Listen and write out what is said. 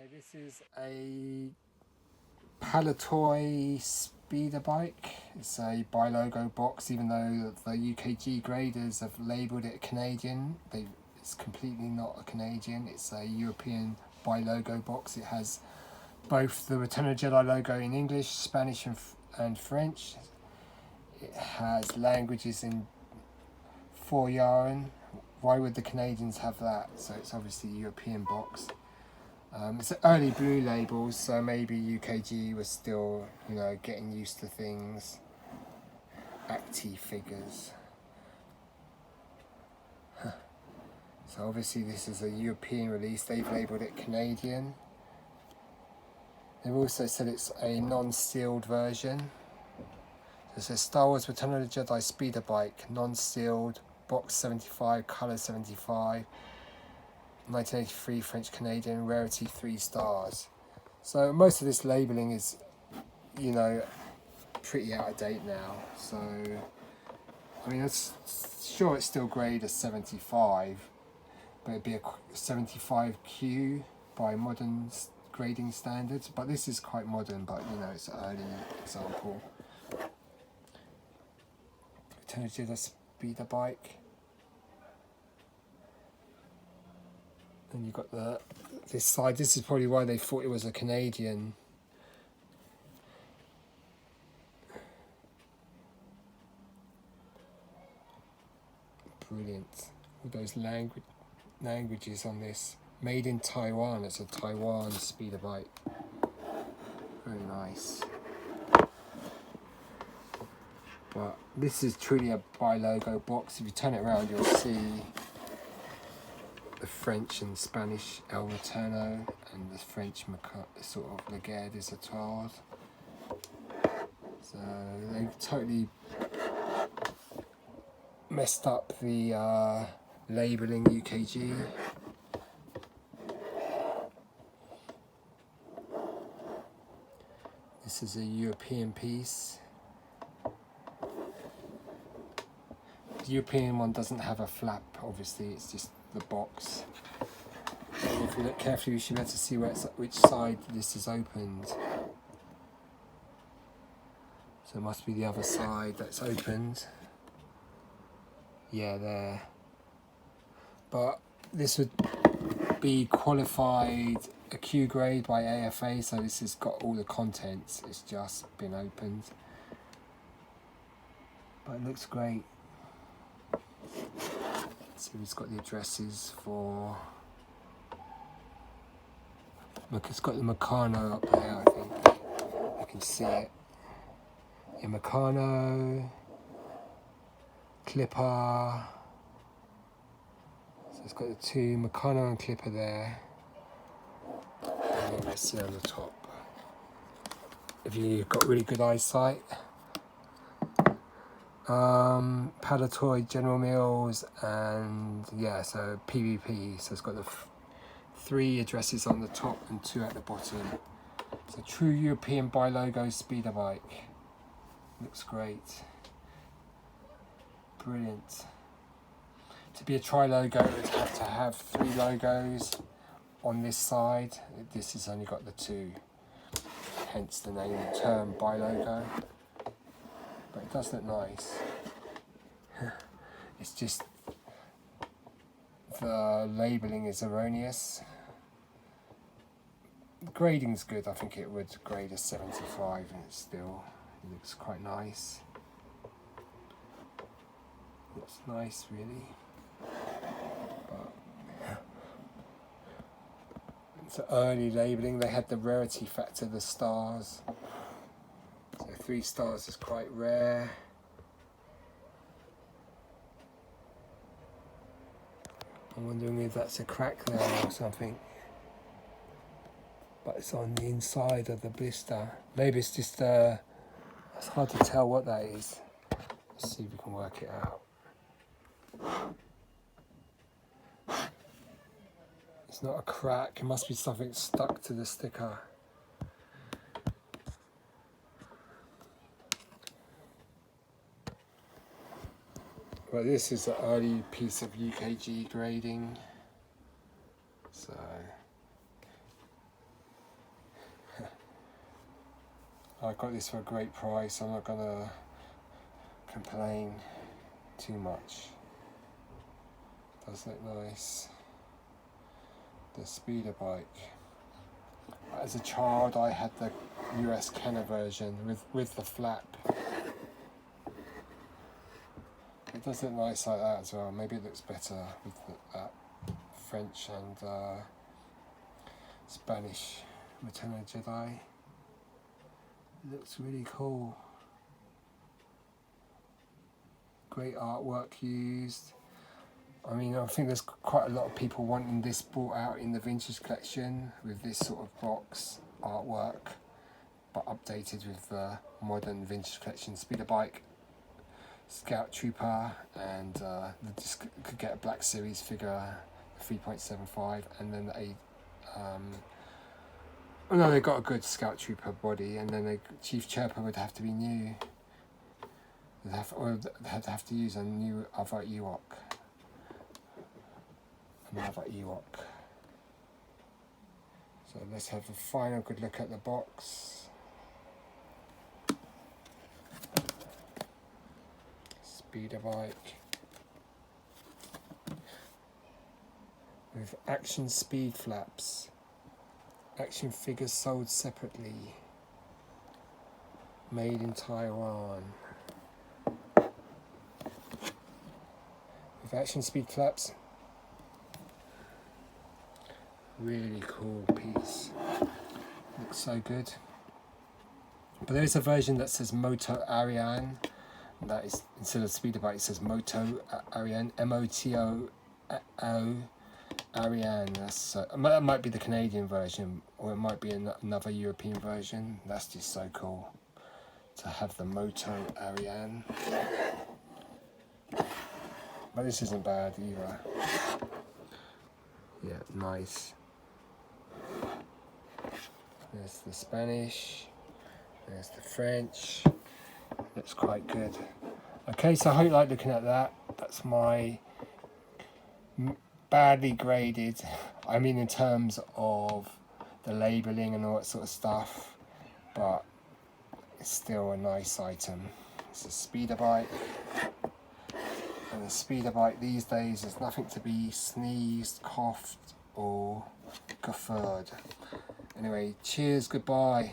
Okay, this is a Palitoy speeder bike. It's a Bi-Logo box, even though the UKG graders have labelled it Canadian. It's completely not a Canadian. It's a European Bi-Logo box. It has both the Return of the Jedi logo in English, Spanish and French. It has languages in 4 Yaren. Why would the Canadians have that? So it's obviously a European box. It's early blue labels, so maybe UKG was still, getting used to things. Acti figures. So obviously this is a European release. They've labelled it Canadian. They've also said it's a non-sealed version. So it says Star Wars Return of the Jedi speeder bike, non-sealed, box 75, colour 75. 1983 French Canadian, rarity 3 stars. So most of this labelling is, pretty out of date now. So, I mean, it's still graded as 75, but it'd be a 75Q by modern grading standards. But this is quite modern, but it's an early example. Return to the speeder bike. And you've got this side. This is probably why they thought it was a Canadian. Brilliant. All those languages on this. Made in Taiwan. It's a Taiwan speeder bike. Very nice. But this is truly a Bi-Logo box. If you turn it around, you'll see the French and Spanish El Returno and the French sort of La Guerre des Étoiles. So they totally messed up the labelling UKG. This is a European piece. The European one doesn't have a flap, obviously, it's just the box. And if you look carefully, you should be able to see which side this is opened. So it must be the other side that's opened. Yeah, there. But this would be qualified a Q grade by AFA, so this has got all the contents. It's just been opened. But it looks great. So it's got the addresses for. Look, it's got the Meccano up there, I think. You can see it. Yeah, Meccano, Clipper. So it's got the two, Meccano and Clipper there. And then let's see on the top. If you've got really good eyesight. Palitoy, General Mills, and so PVP. So it's got the 3 addresses on the top and 2 at the bottom. It's a true European Bi-Logo speeder bike. Looks great. Brilliant. To be a tri-logo, it would have to have 3 logos on this side. This has only got the 2. Hence the name, the term Bi-Logo. But it does look nice. It's just the labelling is erroneous. The grading's good. I think it would grade a 75, and it looks quite nice. Looks nice, really. But it's an early labelling. They had the rarity factor, the stars. So 3 stars is quite rare. I'm wondering if that's a crack there or something. But it's on the inside of the blister. Maybe it's just, it's hard to tell what that is. Let's see if we can work it out. It's not a crack, it must be something stuck to the sticker. But this is an early piece of UKG grading. So I got this for a great price. I'm not gonna complain too much. Does look nice. The speeder bike. As a child, I had the US Kenner version with the flap. It does look nice like that as well. Maybe it looks better with that French and Spanish Return of the Jedi. It looks really cool. Great artwork used. I mean, I think there's quite a lot of people wanting this brought out in the vintage collection with this sort of box artwork, but updated with the modern vintage collection. Speeder bike, Scout Trooper, and they just could get a Black Series figure, 3.75, and then a oh no, they got a good Scout Trooper body, and then the Chief Chirper would have to be new. They'd have to use a new other Ewok. Another Ewok. So let's have a final good look at the box. Speeder bike with action speed flaps. Action figures sold separately. Made in Taiwan. With action speed flaps. Really cool piece. Looks so good. But there is a version that says Moto Ariane. That is, instead of speeder bike, it says Moto Ariane. MOTO Ariane. That might be the Canadian version, or it might be another European version. That's just so cool to have the Moto Ariane. But this isn't bad either. Yeah, nice. There's the Spanish, there's the French. Looks quite good. Okay, so I hope you like looking at that. That's my badly graded, I mean in terms of the labelling and all that sort of stuff, but it's still a nice item. It's a speeder bike, and a speeder bike these days is nothing to be sneezed, coughed or guffawed. Anyway, cheers, goodbye.